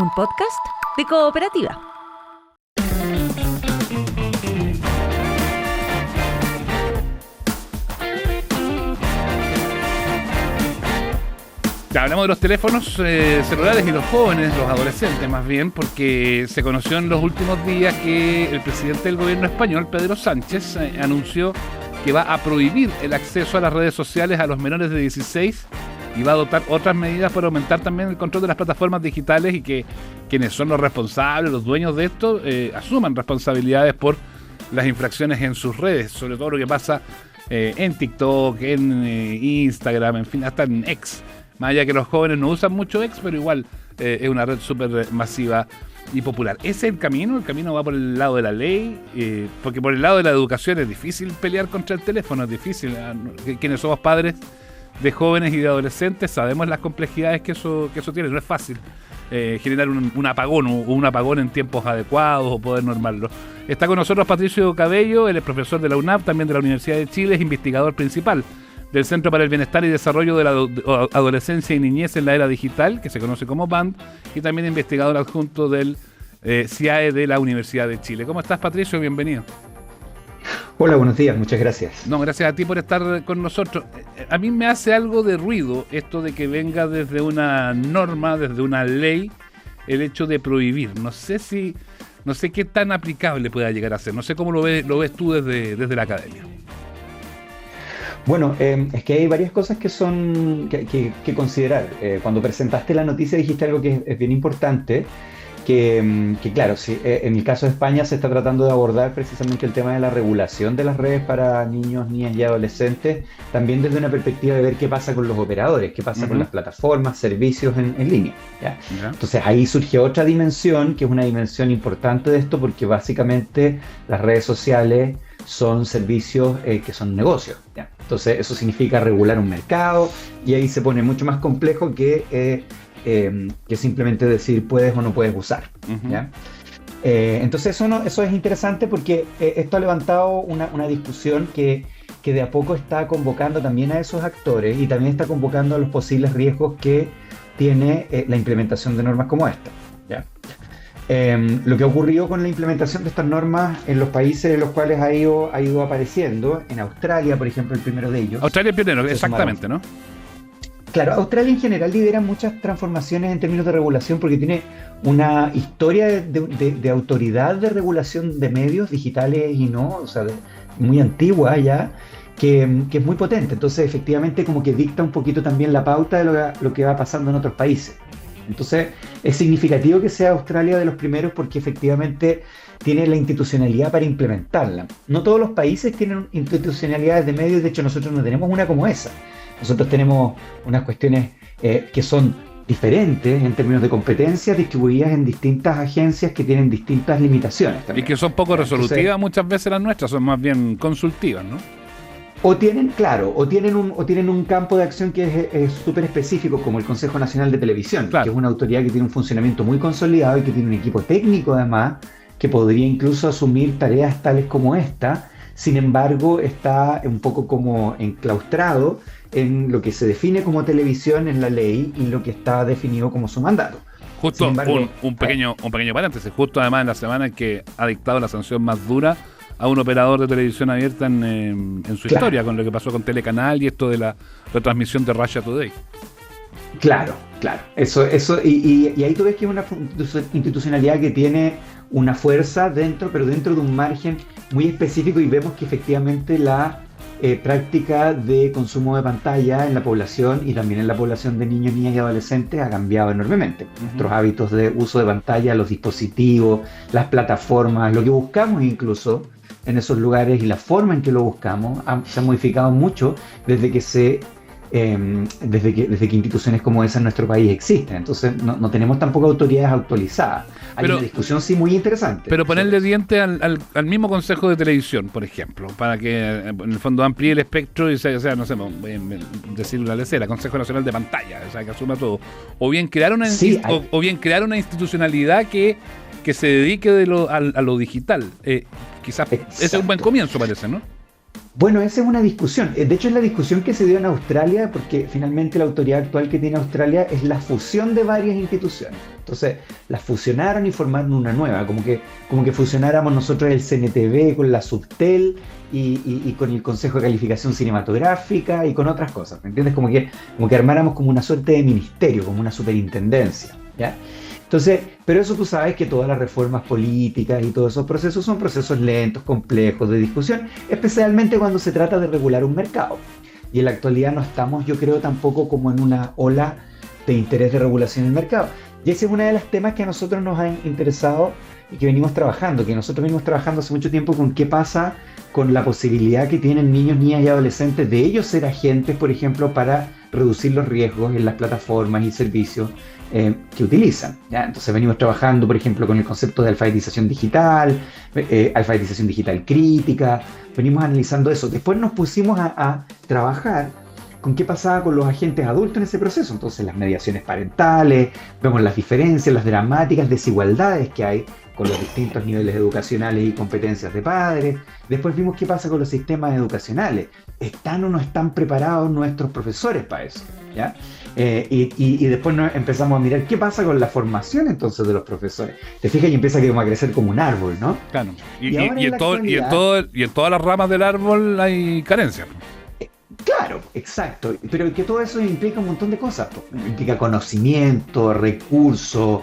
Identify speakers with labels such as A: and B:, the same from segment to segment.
A: un podcast de Cooperativa.
B: Ya, hablamos de los teléfonos celulares y los jóvenes, los adolescentes más bien, porque se conoció en los últimos días que el presidente del gobierno español, Pedro Sánchez, anunció que va a prohibir el acceso a las redes sociales a los menores de 16 y va a adoptar otras medidas para aumentar también el control de las plataformas digitales y que quienes son los responsables, los dueños de esto, asuman responsabilidades por las infracciones en sus redes, sobre todo lo que pasa en TikTok, en Instagram, en fin, hasta en X. Más allá que los jóvenes no usan mucho X, pero igual es una red súper masiva y popular. ¿Ese es el camino va por el lado de la ley, porque por el lado de la educación es difícil pelear contra el teléfono, es difícil. Quienes somos padres de jóvenes y de adolescentes sabemos las complejidades que eso tiene, no es fácil generar un apagón en tiempos adecuados o poder normarlo. Está con nosotros Patricio Cabello, él es profesor de la UNAV, también de la Universidad de Chile, es investigador principal del Centro para el Bienestar y Desarrollo de la Adolescencia y Niñez en la Era Digital, que se conoce como BAND, y también investigador adjunto del CIAE de la Universidad de Chile. ¿Cómo estás, Patricio? Bienvenido.
C: Hola, buenos días, muchas gracias.
B: No, gracias a ti por estar con nosotros. A mí me hace algo de ruido esto de que venga desde una norma, desde una ley, el hecho de prohibir. No sé qué tan aplicable pueda llegar a ser. No sé cómo lo ves tú desde la academia.
C: Bueno, es que hay varias cosas que son que considerar. Cuando presentaste la noticia dijiste algo que es bien importante, que claro, sí, en el caso de España se está tratando de abordar precisamente el tema de la regulación de las redes para niños, niñas y adolescentes, también desde una perspectiva de ver qué pasa con los operadores, qué pasa con las plataformas, servicios en línea. ¿Ya? Entonces ahí surge otra dimensión, que es una dimensión importante de esto, porque básicamente las redes sociales son servicios que son negocios. ¿Ya? Entonces eso significa regular un mercado y ahí se pone mucho más complejo que simplemente decir puedes o no puedes usar. ¿Ya? Entonces eso es interesante porque esto ha levantado una discusión que de a poco está convocando también a esos actores y también está convocando a los posibles riesgos que tiene la implementación de normas como esta. ¿Ya? Lo que ha ocurrido con la implementación de estas normas en los países en los cuales ha ido apareciendo, en Australia, por ejemplo, el primero de ellos.
B: Australia es pionero, exactamente, ¿no?
C: Claro, Australia en general lidera muchas transformaciones en términos de regulación porque tiene una historia de autoridad de regulación de medios digitales y no, o sea, muy antigua ya, que es muy potente. Entonces, efectivamente, como que dicta un poquito también la pauta de lo que va pasando en otros países. Entonces, es significativo que sea Australia de los primeros porque efectivamente tiene la institucionalidad para implementarla. No todos los países tienen institucionalidades de medios, de hecho nosotros no tenemos una como esa. Nosotros tenemos unas cuestiones que son diferentes en términos de competencias distribuidas en distintas agencias que tienen distintas limitaciones también.
B: Y que son poco resolutivas muchas veces las nuestras, son más bien consultivas, ¿no?
C: O tienen un campo de acción que es súper específico, como el Consejo Nacional de Televisión, claro, que es una autoridad que tiene un funcionamiento muy consolidado y que tiene un equipo técnico además, que podría incluso asumir tareas tales como esta. Sin embargo, está un poco como enclaustrado en lo que se define como televisión en la ley y lo que está definido como su mandato.
B: Justo embargo, un pequeño paréntesis, justo además en la semana en que ha dictado la sanción más dura a un operador de televisión abierta en su historia, con lo que pasó con Telecanal y esto de la retransmisión de Russia Today.
C: Claro. Eso y ahí tú ves que es una institucionalidad que tiene una fuerza pero dentro de un margen muy específico y vemos que efectivamente la práctica de consumo de pantalla en la población y también en la población de niños, niñas y adolescentes ha cambiado enormemente. Nuestros hábitos de uso de pantalla, los dispositivos, las plataformas, lo que buscamos incluso en esos lugares y la forma en que lo buscamos se ha modificado mucho desde que instituciones como esa en nuestro país existen. Entonces no tenemos tampoco autoridades actualizadas. Hay una discusión sí muy interesante.
B: Pero ponerle diente al mismo Consejo de Televisión, por ejemplo, para que en el fondo amplíe el espectro y sea no sé, decir una lecera, Consejo Nacional de Pantalla, o sea, que asuma todo. O bien crear una institucionalidad que se dedique a lo digital. Quizás ese es un buen comienzo, parece, ¿no?
C: Bueno, esa es una discusión. De hecho, es la discusión que se dio en Australia, porque finalmente la autoridad actual que tiene Australia es la fusión de varias instituciones. Entonces, las fusionaron y formaron una nueva, como que fusionáramos nosotros el CNTV con la Subtel y con el Consejo de Calificación Cinematográfica y con otras cosas, ¿me entiendes? Como que armáramos como una suerte de ministerio, como una superintendencia, ¿ya? Entonces, pero eso tú sabes que todas las reformas políticas y todos esos procesos son procesos lentos, complejos, de discusión, especialmente cuando se trata de regular un mercado. Y en la actualidad no estamos, yo creo, tampoco como en una ola de interés de regulación del mercado. Y ese es uno de los temas que a nosotros nos han interesado y que nosotros venimos trabajando hace mucho tiempo con qué pasa con la posibilidad que tienen niños, niñas y adolescentes de ellos ser agentes, por ejemplo, para reducir los riesgos en las plataformas y servicios que utilizan, ¿ya? Entonces venimos trabajando, por ejemplo, con el concepto de alfabetización digital crítica, venimos analizando eso. Después nos pusimos a trabajar con qué pasaba con los agentes adultos en ese proceso. Entonces las mediaciones parentales, vemos las diferencias, las dramáticas desigualdades que hay con los distintos niveles educacionales y competencias de padres. Después vimos qué pasa con los sistemas educacionales. ¿Están o no están preparados nuestros profesores para eso? ¿Ya? Y después empezamos a mirar qué pasa con la formación entonces de los profesores. Te fijas y empieza a crecer como un árbol, ¿no?
B: Claro. Y en todas las ramas del árbol hay carencias.
C: Claro, exacto, pero que todo eso implica un montón de cosas, implica conocimiento, recursos,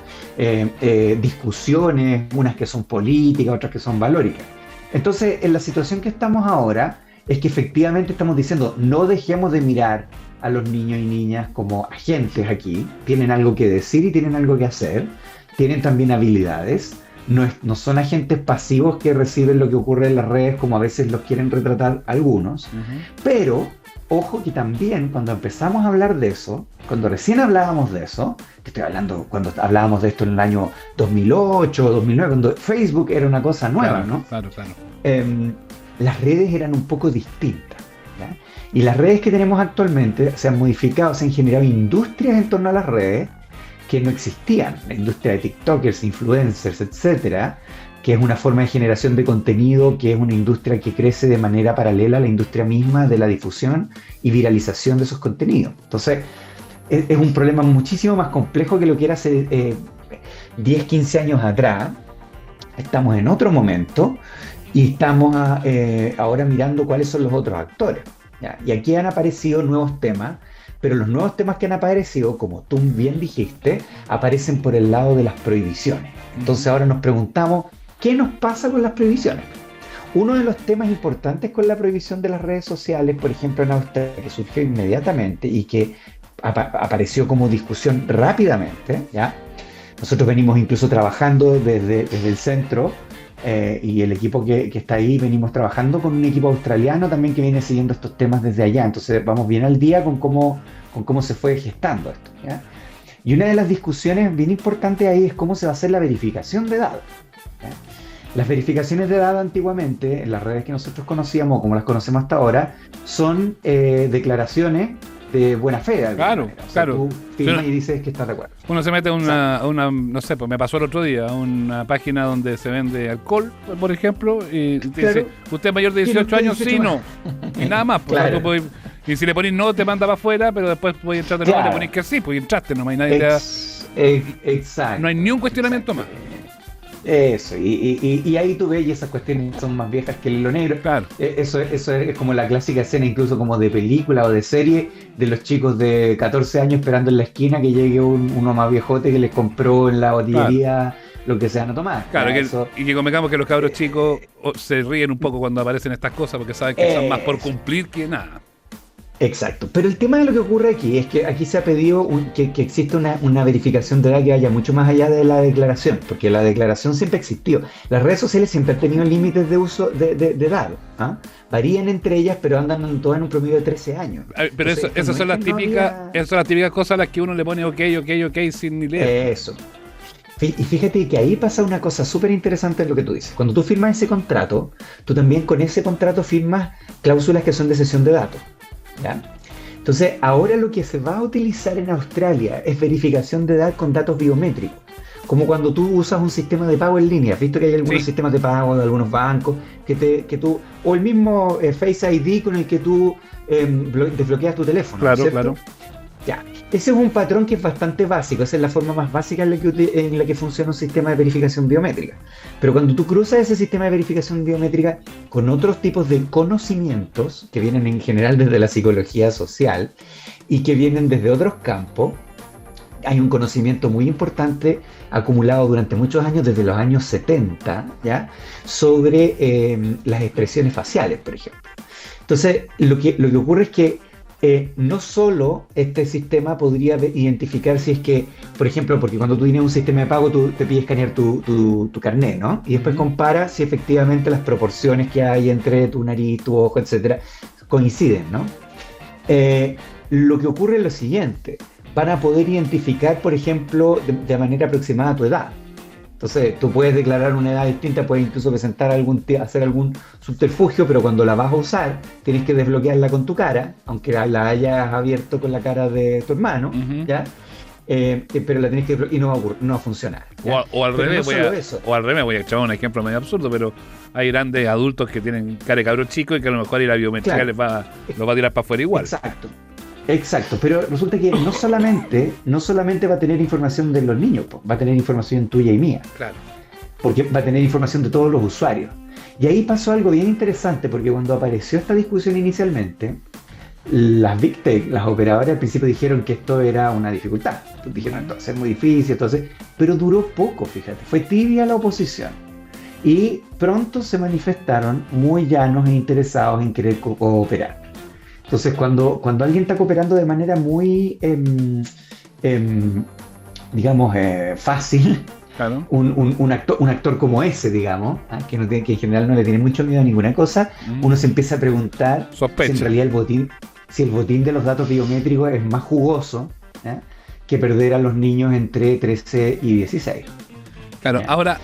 C: discusiones, unas que son políticas, otras que son valóricas. Entonces, en la situación que estamos ahora, es que efectivamente estamos diciendo, no dejemos de mirar a los niños y niñas como agentes aquí, tienen algo que decir y tienen algo que hacer, tienen también habilidades, no son agentes pasivos que reciben lo que ocurre en las redes como a veces los quieren retratar algunos, pero ojo que también cuando empezamos a hablar de eso, cuando recién hablábamos de eso, te estoy hablando cuando hablábamos de esto en el año 2008, 2009, cuando Facebook era una cosa nueva, ¿no?
B: Claro.
C: Las redes eran un poco distintas, ¿ya? Y las redes que tenemos actualmente se han modificado, se han generado industrias en torno a las redes que no existían, la industria de TikTokers, influencers, etcétera, que es una forma de generación de contenido, que es una industria que crece de manera paralela a la industria misma de la difusión y viralización de esos contenidos. Entonces, es un problema muchísimo más complejo que lo que era hace 10, 15 años atrás. Estamos en otro momento y estamos ahora mirando cuáles son los otros actores, ¿ya? Y aquí han aparecido nuevos temas, pero los nuevos temas que han aparecido, como tú bien dijiste, aparecen por el lado de las prohibiciones. Entonces ahora nos preguntamos, ¿qué nos pasa con las prohibiciones? Uno de los temas importantes con la prohibición de las redes sociales, por ejemplo en Australia, que surgió inmediatamente y que apareció como discusión rápidamente, ¿ya? Nosotros venimos incluso trabajando desde el centro y el equipo que está ahí, venimos trabajando con un equipo australiano también que viene siguiendo estos temas desde allá. Entonces vamos bien al día con cómo se fue gestando esto, ¿ya? Y una de las discusiones bien importantes ahí es cómo se va a hacer la verificación de edad, ¿ya? Las verificaciones de edad antiguamente, en las redes que nosotros conocíamos, como las conocemos hasta ahora, son declaraciones de buena fe.
B: Claro.
C: Tú firmas y dices que estás de acuerdo.
B: Uno se mete a una, no sé, pues me pasó el otro día, a una página donde se vende alcohol, por ejemplo, y te dice, ¿usted es mayor de 18 años? Sí, no. Y nada más. Pues, claro. Y si le ponís no, te manda para afuera, pero después puedes entrar de nuevo y le ponís que sí, pues entraste nomás y nadie te da...
C: Exacto.
B: No hay ni un cuestionamiento más.
C: Eso, y ahí tú ves, y esas cuestiones son más viejas que el hilo negro.
B: Claro.
C: Eso es como la clásica escena, incluso como de película o de serie, de los chicos de 14 años esperando en la esquina que llegue uno más viejote que les compró en la botillería lo que se van a tomar.
B: Claro, y que convengamos que los cabros chicos se ríen un poco cuando aparecen estas cosas porque saben que son más por cumplir que nada.
C: Exacto, pero el tema de lo que ocurre aquí es que aquí se ha pedido que exista una verificación de edad que vaya mucho más allá de la declaración, porque la declaración siempre existió. Las redes sociales siempre han tenido límites de uso de edad, ¿ah? Varían entre ellas, pero andan todas en un promedio de 13 años.
B: Pero entonces, esas son las típicas cosas a las que uno le pone ok sin ni leer.
C: Eso. Y fíjate que ahí pasa una cosa súper interesante en lo que tú dices. Cuando tú firmas ese contrato, tú también con ese contrato firmas cláusulas que son de cesión de datos, ¿ya? Entonces, ahora lo que se va a utilizar en Australia es verificación de edad con datos biométricos. como cuando tú usas un sistema de pago en línea. ¿Has visto que hay algunos
B: Sí.
C: sistemas de pago de algunos bancos que tú, o el mismo Face ID con el que tú desbloqueas tu teléfono?
B: Claro,
C: ¿cierto?
B: claro.
C: Ya. Ese es un patrón que es bastante básico, esa es la forma más básica en la que funciona un sistema de verificación biométrica. Pero cuando tú cruzas ese sistema de verificación biométrica con otros tipos de conocimientos, que vienen en general desde la psicología social y que vienen desde otros campos, hay un conocimiento muy importante acumulado durante muchos años, desde los años 70, ¿ya? Sobre las expresiones faciales, por ejemplo. Entonces, lo que ocurre es que no solo este sistema podría identificar si es que, por ejemplo, porque cuando tú tienes un sistema de pago, tú te pides escanear tu carnet, ¿no? Y después compara si efectivamente las proporciones que hay entre tu nariz, tu ojo, etcétera, coinciden, ¿no? Lo que ocurre es lo siguiente: van a poder identificar, por ejemplo, de manera aproximada tu edad. Entonces, tú puedes declarar una edad distinta, puedes incluso hacer algún subterfugio, pero cuando la vas a usar, tienes que desbloquearla con tu cara, aunque la hayas abierto con la cara de tu hermano, ¿ya? Pero la tienes que desbloquear y no va a funcionar.
B: O al
C: Pero
B: revés,
C: no solo eso.
B: voy a echar un ejemplo medio absurdo, pero hay grandes adultos que tienen cara de cabro chico y que a lo mejor la biometría
C: Claro.
B: los va a tirar para afuera igual.
C: Exacto, pero resulta que no solamente va a tener información de los niños, va a tener información tuya y mía,
B: Claro.
C: porque va a tener información de todos los usuarios. Y ahí pasó algo bien interesante, porque cuando apareció esta discusión inicialmente, las Big Tech, las operadoras al principio dijeron que esto era una dificultad. Dijeron, entonces es muy difícil, pero duró poco, fíjate, fue tibia la oposición. Y pronto se manifestaron muy llanos e interesados en querer cooperar. Entonces, cuando alguien está cooperando de manera muy, digamos, fácil,
B: Claro.
C: un actor como ese, digamos, que en general no le tiene mucho miedo a ninguna cosa, uno se empieza a preguntar
B: Sospecha.
C: si en realidad si el botín de los datos biométricos es más jugoso que perder a los niños entre 13 y 16.
B: Claro,
C: Ya.
B: ahora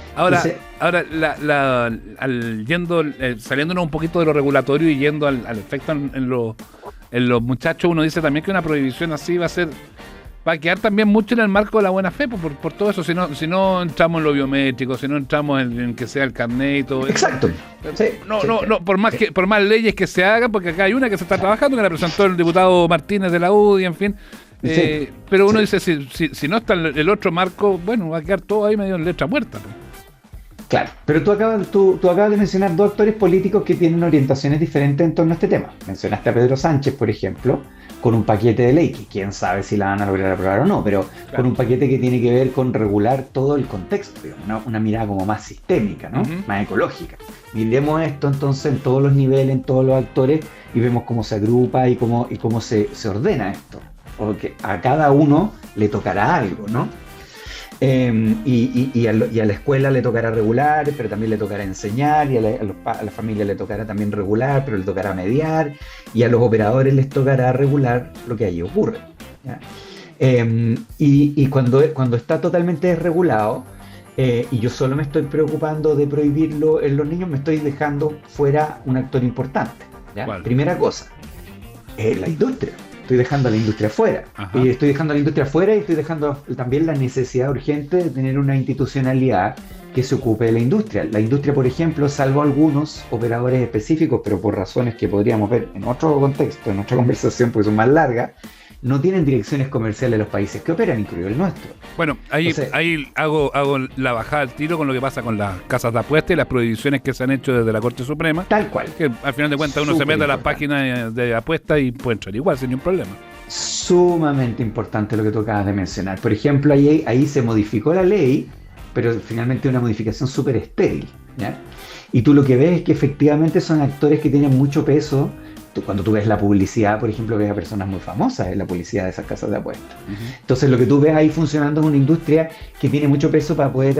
C: Entonces,
B: saliéndonos un poquito de lo regulatorio y yendo al efecto en los muchachos, uno dice también que una prohibición así va a quedar también mucho en el marco de la buena fe, por todo eso, si no entramos en lo biométrico, si no entramos en que sea el carnet y todo eso.
C: exacto. Sí,
B: No,
C: sí,
B: por más leyes que se hagan, porque acá hay una que se está trabajando, que la presentó el diputado Martínez de la UDI, en fin.
C: Sí,
B: Pero uno
C: sí.
B: dice, si no está el otro marco, bueno, va a quedar todo ahí medio en letra muerta. Pues.
C: Claro, pero tú acabas de mencionar dos actores políticos que tienen orientaciones diferentes en torno a este tema. Mencionaste a Pedro Sánchez, por ejemplo, con un paquete de ley, que quién sabe si la van a lograr aprobar o no, pero
B: Claro.
C: con un paquete que tiene que ver con regular todo el contexto, digamos, una mirada como más sistémica, ¿no?
B: Ujú.
C: Más ecológica. Miremos esto entonces en todos los niveles, en todos los actores, y vemos cómo se agrupa y cómo se ordena esto. Porque a cada uno le tocará algo, ¿no? Y a la escuela le tocará regular, pero también le tocará enseñar, y a la familia le tocará también regular, pero le tocará mediar, y a los operadores les tocará regular lo que allí ocurre, ¿ya? Y cuando está totalmente desregulado, y yo solo me estoy preocupando de prohibirlo en los niños, me estoy dejando fuera un actor importante, ¿ya?
B: ¿Cuál?
C: Primera cosa, la industria. Estoy dejando a la industria fuera.
B: Ajá.
C: Y estoy dejando a la industria fuera y estoy dejando también la necesidad urgente de tener una institucionalidad que se ocupe de la industria. La industria, por ejemplo, salvo algunos operadores específicos, pero por razones que podríamos ver en otro contexto, en otra conversación, porque son más largas, no tienen direcciones comerciales los países que operan, incluido el nuestro.
B: Bueno, ahí hago la bajada al tiro con lo que pasa con las casas de apuestas y las prohibiciones que se han hecho desde la Corte Suprema.
C: Tal cual.
B: Que al final de cuentas uno se mete a las páginas de apuestas y puede entrar igual, sin ningún problema.
C: Sumamente importante lo que tú acabas de mencionar. Por ejemplo, ahí se modificó la ley, pero finalmente una modificación súper estéril, ¿ya? Y tú lo que ves es que efectivamente son actores que tienen mucho peso. Cuando tú ves la publicidad, por ejemplo, ves a personas muy famosas en la publicidad de esas casas de apuestas.
B: Uh-huh.
C: Entonces lo que tú ves ahí funcionando es una industria que tiene mucho peso para poder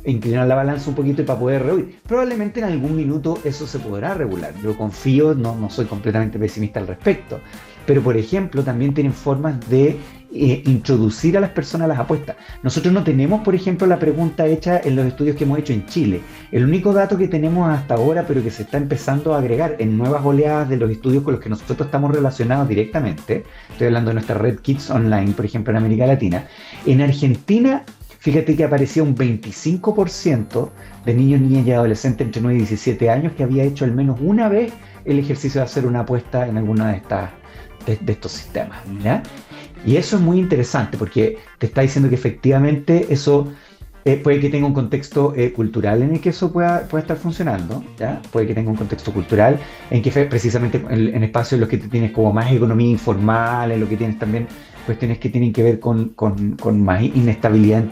C: inclinar la balanza un poquito y para poder rehuir. Probablemente en algún minuto eso se podrá regular. Yo confío, no soy completamente pesimista al respecto. Pero, por ejemplo, también tienen formas de introducir a las personas a las apuestas. Nosotros no tenemos, por ejemplo, la pregunta hecha en los estudios que hemos hecho en Chile. El único dato que tenemos hasta ahora, pero que se está empezando a agregar en nuevas oleadas de los estudios con los que nosotros estamos relacionados directamente, estoy hablando de nuestra red Kids Online, por ejemplo, en América Latina. En Argentina fíjate que aparecía un 25% de niños, niñas y adolescentes entre 9 y 17 años que había hecho al menos una vez el ejercicio de hacer una apuesta en alguna de estos sistemas, ¿ya? Y eso es muy interesante porque te está diciendo que efectivamente eso puede que tenga un contexto cultural en el que eso pueda estar funcionando, ¿ya? Puede que tenga un contexto cultural en que precisamente en espacios en los que tienes como más economía informal, en lo que tienes también cuestiones que tienen que ver con más inestabilidad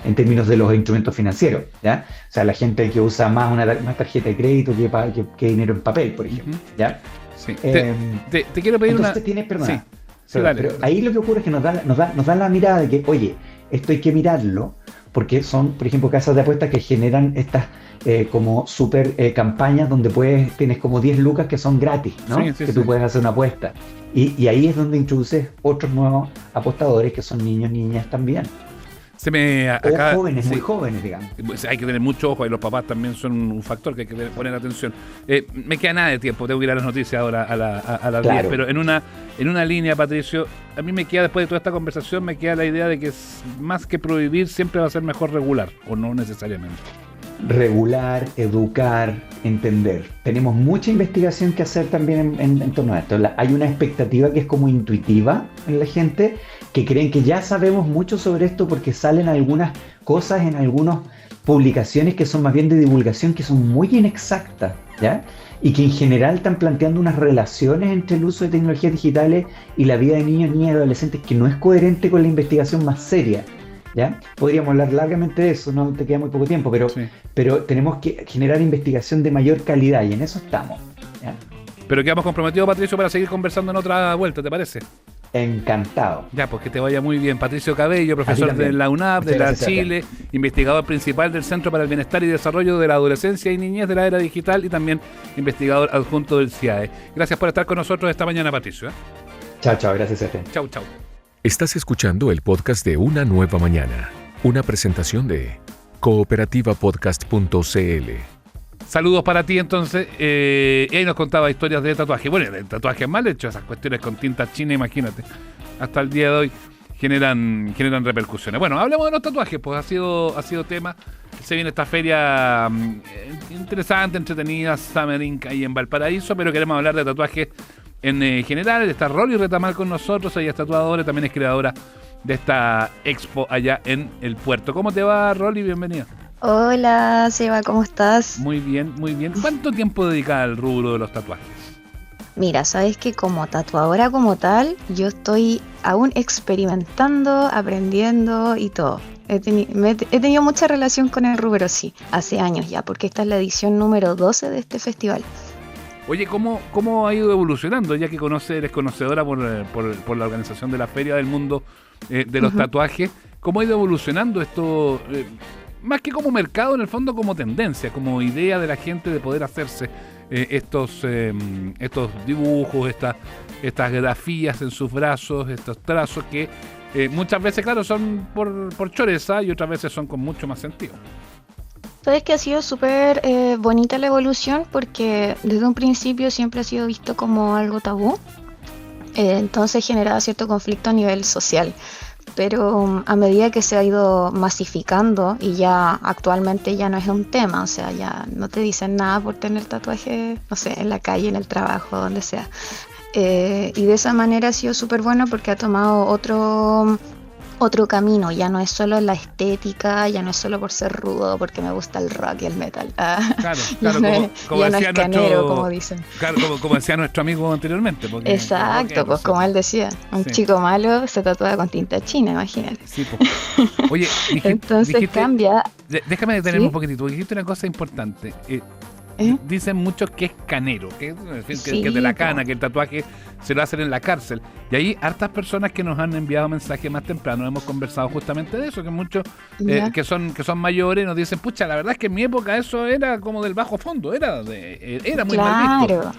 C: en términos de los instrumentos financieros, ¿ya? O sea, la gente que usa más más tarjeta de crédito que dinero en papel, por ejemplo, ¿ya?
B: Sí. Te quiero pedir
C: entonces perdona,
B: Sí, dale.
C: pero ahí lo que ocurre es que nos da la mirada de que, oye, esto hay que mirarlo, porque son, por ejemplo, casas de apuestas que generan estas como super campañas donde tienes como 10 lucas que son gratis, ¿no? Tú puedes hacer una apuesta. Y ahí es donde introduces otros nuevos apostadores que son niños, niñas también. O jóvenes, muy jóvenes, digamos.
B: Pues hay que tener mucho ojo y los papás también son un factor que hay que poner atención. Me queda nada de tiempo, tengo que ir a las noticias ahora a las 10, pero en una línea, Patricio, a mí me queda, después de toda esta conversación, me queda la idea de que más que prohibir, siempre va a ser mejor regular, o no necesariamente.
C: Regular, educar, entender. Tenemos mucha investigación que hacer también en torno a esto. Hay una expectativa que es como intuitiva en la gente, que creen que ya sabemos mucho sobre esto porque salen algunas cosas en algunas publicaciones que son más bien de divulgación, que son muy inexactas, ¿ya? Y que en general están planteando unas relaciones entre el uso de tecnologías digitales y la vida de niños, niñas y adolescentes que no es coherente con la investigación más seria, ¿ya? Podríamos hablar largamente de eso, no te queda muy poco tiempo, pero tenemos que generar investigación de mayor calidad y en eso estamos, ¿ya?
B: Pero quedamos comprometidos, Patricio, para seguir conversando en otra vuelta, ¿te parece?
C: Encantado.
B: Ya, pues que te vaya muy bien. Patricio Cabello, profesor de la UNAP, de la Chile, investigador principal del Centro para el Bienestar y Desarrollo de la Adolescencia y Niñez de la Era Digital y también investigador adjunto del CIAE. Gracias por estar con nosotros esta mañana, Patricio.
C: Chao, gracias a ti.
B: Chau.
D: Estás escuchando el podcast de Una Nueva Mañana, una presentación de cooperativapodcast.cl.
B: Saludos para ti, entonces. Y ahí nos contaba historias de tatuaje. Bueno, de tatuajes mal hechos, esas cuestiones con tinta china, imagínate. Hasta el día de hoy generan repercusiones. Bueno, hablemos de los tatuajes, pues ha sido tema. Se viene esta feria interesante, entretenida, Summer Ink ahí en Valparaíso, pero queremos hablar de tatuajes en general. Está Rolly Retamal con nosotros, ella es tatuadora, también es creadora de esta expo allá en el puerto. ¿Cómo te va, Rolly? Bienvenida.
E: Hola, Seba, ¿cómo estás?
B: Muy bien, muy bien. ¿Cuánto tiempo dedicas al rubro de los tatuajes?
E: Mira, sabes que como tatuadora como tal, yo estoy aún experimentando, aprendiendo y todo. He tenido mucha relación con el rubro, sí, hace años ya, porque esta es la edición número 12 de este festival.
B: Oye, ¿cómo ha ido evolucionando? Ya que eres conocedora por la organización de la Feria del Mundo de los Tatuajes, ¿cómo ha ido evolucionando esto? Más que como mercado, en el fondo como tendencia, como idea de la gente de poder hacerse estos dibujos, estas grafías en sus brazos, estos trazos que muchas veces, claro, son por choreza y otras veces son con mucho más sentido.
E: Sabes que ha sido súper bonita la evolución porque desde un principio siempre ha sido visto como algo tabú, entonces generaba cierto conflicto a nivel social. Pero a medida que se ha ido masificando y ya actualmente ya no es un tema, o sea, ya no te dicen nada por tener tatuaje, no sé, en la calle, en el trabajo, donde sea. Y de esa manera ha sido súper bueno porque ha tomado otro camino, ya no es solo la estética, ya no es solo por ser rudo, porque me gusta el rock y el metal.
B: Claro,
E: como decía canero, como dicen.
B: Claro, como decía nuestro amigo anteriormente.
E: Exacto, pues como él decía, un chico malo se tatúa con tinta china, imagínate.
B: Sí, pues. Oye,
E: entonces cambia.
B: Déjame detenerme un poquitito, porque dijiste una cosa importante. Dicen muchos que es canero, que es de la cana, que el tatuaje se lo hacen en la cárcel. Y hay hartas personas que nos han enviado mensajes más temprano, hemos conversado justamente de eso, que muchos que son mayores nos dicen, pucha, la verdad es que en mi época eso era como del bajo fondo, era muy mal visto.
E: Claro,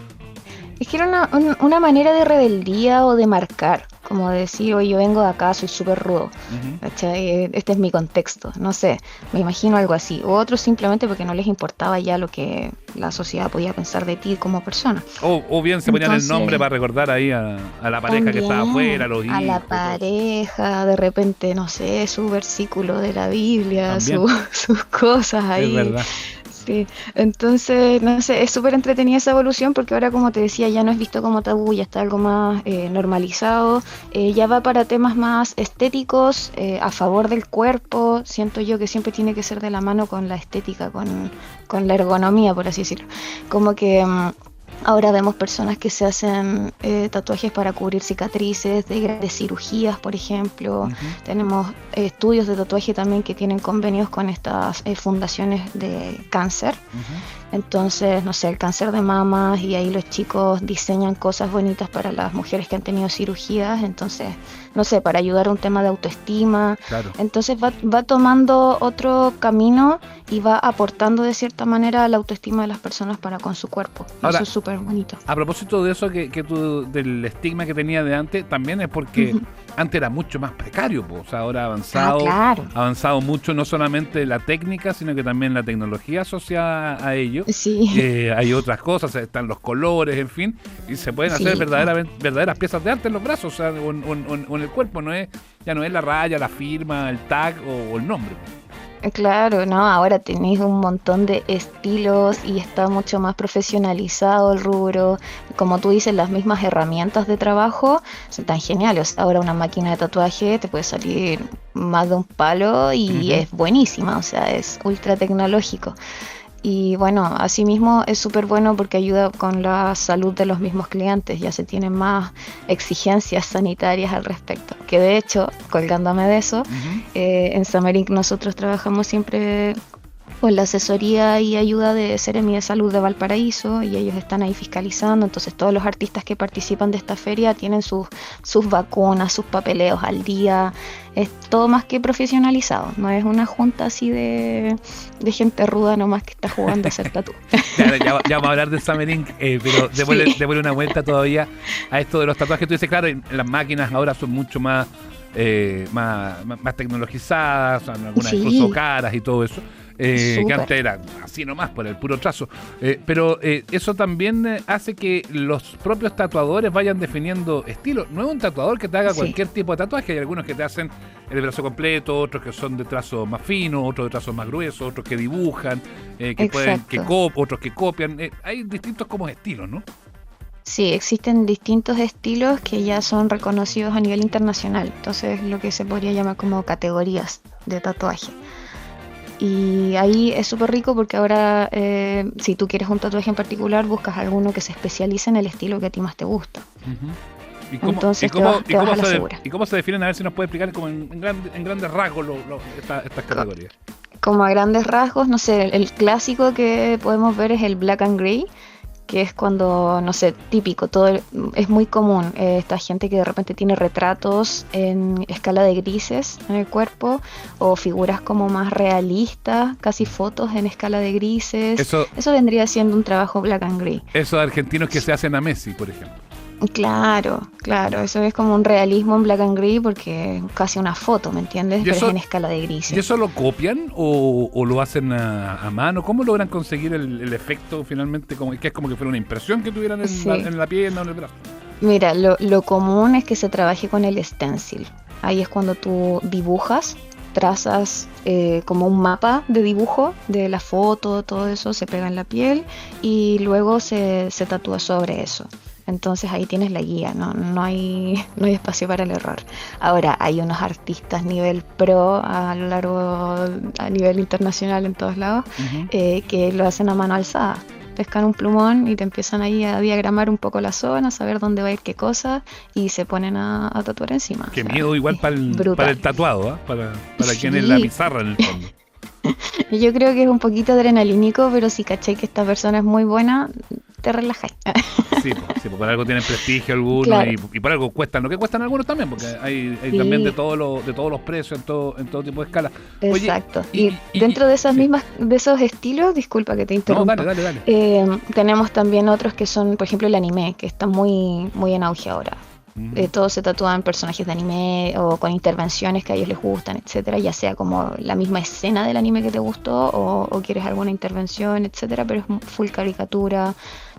E: es que era una manera de rebeldía o de marcar. como decir, oye, yo vengo de acá, soy súper rudo, ¿cachai? Este es mi contexto, no sé, me imagino algo así. O otros simplemente porque no les importaba ya lo que la sociedad podía pensar de ti como persona.
B: O bien se ponían el nombre para recordar ahí a la pareja
E: También,
B: que estaba afuera, a los hijos.
E: a la pareja, de repente, no sé, su versículo de la Biblia, sus cosas ahí.
B: Es verdad.
E: Sí, entonces, no sé, es súper entretenida esa evolución porque ahora, como te decía, ya no es visto como tabú, ya está algo más normalizado, ya va para temas más estéticos, a favor del cuerpo. Siento yo que siempre tiene que ser de la mano con la estética, con la ergonomía, por así decirlo. Como que ahora vemos personas que se hacen tatuajes para cubrir cicatrices de grandes cirugías, por ejemplo. Tenemos estudios de tatuaje también que tienen convenios con estas fundaciones de cáncer. Entonces, no sé, el cáncer de mamas, y ahí los chicos diseñan cosas bonitas para las mujeres que han tenido cirugías. Entonces, no sé, para ayudar a un tema de autoestima.
B: Claro.
E: Entonces va tomando otro camino y va aportando de cierta manera a la autoestima de las personas para con su cuerpo.
B: Ahora,
E: eso es súper bonito.
B: A propósito de eso que tú, del estigma que tenía de antes, también es porque antes era mucho más precario, o sea, ahora ha avanzado mucho, no solamente la técnica, sino que también la tecnología asociada a ello.
E: Sí.
B: Hay otras cosas, están los colores, en fin, y se pueden hacer verdaderas piezas de arte en los brazos, o sea, o en el cuerpo, ya no es la raya, la firma, el tag o el nombre.
E: Claro, no, ahora tenéis un montón de estilos y está mucho más profesionalizado el rubro. Como tú dices, las mismas herramientas de trabajo son tan geniales. Ahora una máquina de tatuaje te puede salir más de un palo y es buenísima, o sea, es ultra tecnológico. Y bueno, asimismo es súper bueno porque ayuda con la salud de los mismos clientes, ya se tienen más exigencias sanitarias al respecto. Que de hecho, colgándome de eso, en Samerink nosotros trabajamos siempre con la asesoría y ayuda de Seremi de Salud de Valparaíso, y ellos están ahí fiscalizando. Entonces todos los artistas que participan de esta feria tienen sus vacunas, sus papeleos al día. Es todo más que profesionalizado, no es una junta así de gente ruda nomás que está jugando a hacer tatú.
B: Claro, ya vamos a hablar de Samerink, pero démosle una vuelta todavía a esto de los tatuajes. Tú dices, claro, las máquinas ahora son mucho más tecnologizadas, son algunas incluso caras y todo eso. Que antes era así nomás por el puro trazo, pero eso también hace que los propios tatuadores vayan definiendo estilos. No es un tatuador que te haga cualquier tipo de tatuaje. Hay algunos que te hacen el brazo completo, otros que son de trazo más fino, otros de trazo más grueso, otros que dibujan, otros que copian. Hay distintos como estilos, ¿no?
E: Sí, existen distintos estilos que ya son reconocidos a nivel internacional. Entonces, lo que se podría llamar como categorías de tatuaje. Y ahí es súper rico porque ahora, si tú quieres un tatuaje en particular, buscas alguno que se especialice en el estilo que a ti más te gusta.
B: ¿Y cómo se definen? A ver si nos puede explicar como en grandes rasgos estas categorías.
E: Como a grandes rasgos, no sé, el clásico que podemos ver es el black and gray, que es cuando, no sé, típico, es muy común, esta gente que de repente tiene retratos en escala de grises en el cuerpo, o figuras como más realistas, casi fotos en escala de grises. Eso vendría siendo un trabajo black and gray.
B: Esos argentinos que se hacen a Messi, por ejemplo.
E: Claro, eso es como un realismo en black and gray porque es casi una foto, ¿me entiendes? Pero es en escala de grises.
B: ¿Y eso lo copian o lo hacen a mano? ¿Cómo logran conseguir el efecto finalmente? Que es como que fuera una impresión que tuvieran en la pierna o en el brazo.
E: Mira, lo común es que se trabaje con el stencil. Ahí es cuando tú dibujas, trazas como un mapa de dibujo de la foto, todo eso se pega en la piel y luego se tatúa sobre eso. Entonces ahí tienes la guía, no hay espacio para el error. Ahora hay unos artistas nivel pro a nivel internacional en todos lados, que lo hacen a mano alzada. Pescan un plumón y te empiezan ahí a diagramar un poco la zona, saber dónde va a ir qué cosa, y se ponen a tatuar encima.
B: Qué miedo igual para el tatuado, para quien es la pizarra en el fondo.
E: Yo creo que es un poquito adrenalínico, pero si caché que esta persona es muy buena, te relajáis.
B: Sí, por algo tienen prestigio algunos, claro. y por algo cuestan lo que cuestan algunos también, porque hay también de todos los precios en todo tipo de escala.
E: Exacto. Oye, y dentro de esas de esos estilos, disculpa que te interrumpa.
B: No, dale.
E: Tenemos también otros que son, por ejemplo, el anime, que está muy, muy en auge ahora. Todos se tatúan personajes de anime o con intervenciones que a ellos les gustan, etcétera, ya sea como la misma escena del anime que te gustó o quieres alguna intervención, etcétera, pero es full caricatura.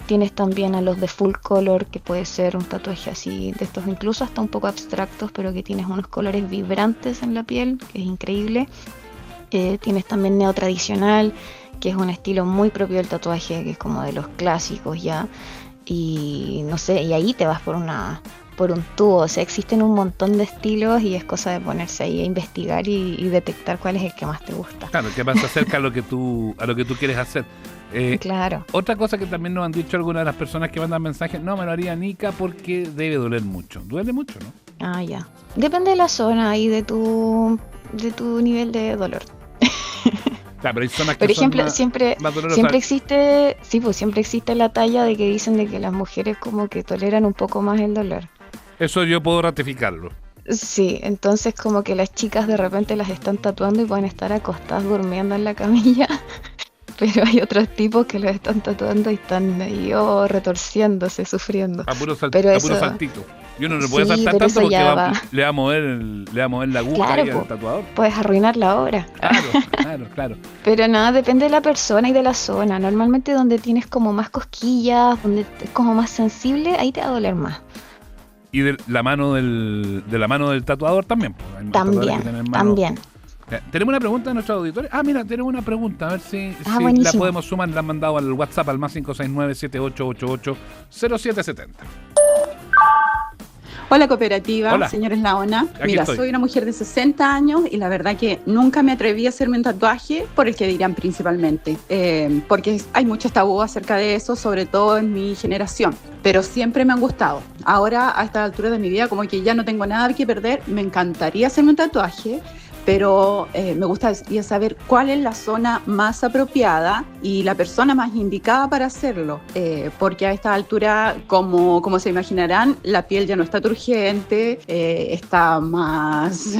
E: Tienes también a los de full color, que puede ser un tatuaje así, de estos incluso hasta un poco abstractos, pero que tienes unos colores vibrantes en la piel, que es increíble. Tienes también neotradicional, que es un estilo muy propio del tatuaje, que es como de los clásicos ya. Y no sé, y ahí te vas por un tubo. O sea, existen un montón de estilos y es cosa de ponerse ahí a investigar y detectar cuál es el que más te gusta.
B: Claro, que más se acerca a lo que tú quieres hacer.
E: Claro.
B: Otra cosa que también nos han dicho algunas de las personas que mandan mensajes, no me lo haría Nika porque debe doler mucho. Duele mucho, ¿no?
E: Ah, ya. Depende de la zona y de tu nivel de dolor.
B: Claro, pero hay zonas que
E: Por ejemplo,
B: son
E: siempre
B: dolorosas.
E: existe, sí, pues siempre existe la talla de que dicen de que las mujeres como que toleran un poco más el dolor.
B: Eso yo puedo ratificarlo.
E: Sí, entonces como que las chicas de repente las están tatuando y pueden estar acostadas durmiendo en la camilla, pero hay otros tipos que los están tatuando y están ahí retorciéndose, sufriendo.
B: A puro
E: Pero eso,
B: saltito. Y uno no puede
E: sí,
B: saltar
E: pero
B: tanto
E: eso
B: porque
E: ya va.
B: le va a mover la aguja
E: Claro,
B: ahí al
E: po.
B: tatuador.
E: Puedes arruinar la obra.
B: Claro.
E: Pero nada, depende de la persona y de la zona. Normalmente donde tienes como más cosquillas, donde es como más sensible, ahí te va a doler más.
B: Y de la mano del tatuador también. Pues. Hay tatuadores que tienen mano.
E: También.
B: Tenemos una pregunta de nuestros auditores. Mira, tenemos una pregunta. A ver si la
E: buenísimo.
B: podemos sumar. La han mandado al WhatsApp al más 569-7888-0770.
F: Hola cooperativa,
B: Hola.
F: señor Eslaona.
B: Aquí
F: Mira,
B: estoy.
F: soy una mujer de 60 años y la verdad que nunca me atreví a hacerme un tatuaje por el que dirán principalmente, porque hay muchos tabú acerca de eso, sobre todo en mi generación, pero siempre me han gustado. Ahora, a esta altura de mi vida, como que ya no tengo nada que perder, me encantaría hacerme un tatuaje, pero me gustaría saber cuál es la zona más apropiada y la persona más indicada para hacerlo, porque a esta altura, como se imaginarán, la piel ya no está turgente, está más